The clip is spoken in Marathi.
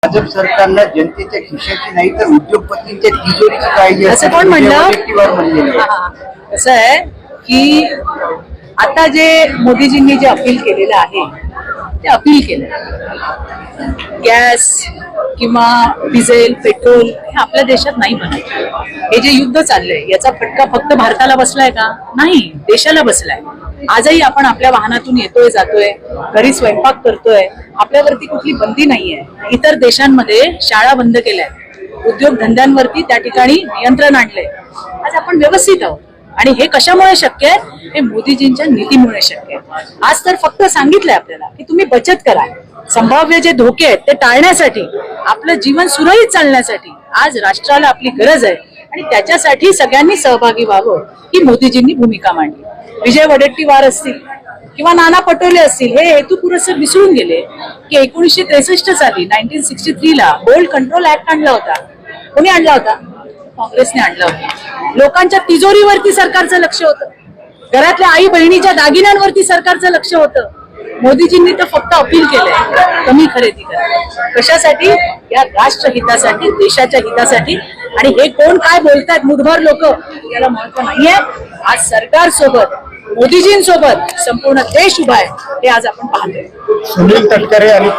भाजप सरकारला जनतेच्या खिशाची नाही तर उद्योगपतींच्या तिजोरीची काळजी असं कोण म्हणलं? म्हणलेलं असं आहे की आता जे मोदीजींनी जे अपील केलेलं आहे ते अपील केलं गॅस किंवा डिझेल पेट्रोल हे आपल्या देशात नाही बनत. हे जे युद्ध चाललंय याचा फटका फक्त भारताला बसलाय का? नाही, देशाला बसलाय. आजही आपण आपल्या वाहनातून येतोय जातोय, घरी स्वयंपाक करतोय, आपल्यावरती कुठली बंदी नाहीये. इतर देशांमध्ये शाळा बंद केल्या, उद्योगधंद्यांवरती त्या ठिकाणी नियंत्रण आणलंय. आज आपण व्यवस्थित आहोत आणि हे कशामुळे शक्य आहे? हे मोदीजींच्या नीतीमुळे शक्य आहे. आज तर फक्त सांगितलंय आपल्याला की तुम्ही बचत करा. संभाव्य जे धोके आहेत ते टाळण्यासाठी, आपलं जीवन सुरळीत चालण्यासाठी आज राष्ट्राला आपली गरज आहे आणि त्याच्यासाठी सगळ्यांनी सहभागी व्हावं ही मोदीजींनी भूमिका मांडली. विजय वडेट्टीवार असतील किंवा नाना पटोले असतील हे हेतू पुरस्सर विसरून गेले की 1963 साली 1963 ला गोल्ड कंट्रोल ऍक्ट आणला होता. कोणी आणला होता? काँग्रेसने आणला होता. लोकांच्या तिजोरीवरती सरकारचं लक्ष होतं, घरातल्या आई बहिणीच्या दागिन्यांवरती सरकारचं लक्ष होतं. मोदीजींनी तर फक्त अपील केलंय कमी खरेदी करा. कशासाठी? या राष्ट्रहितासाठी, देशाच्या हितासाठी. आणि हे कोण काय बोलतायत मुठभर लोक याला महत्व नाहीये. आज सरकार सोबत, मोदीजींसोबत संपूर्ण देश उभा आहे हे आज आपण पाहतोय. सुनील तटकरे आणि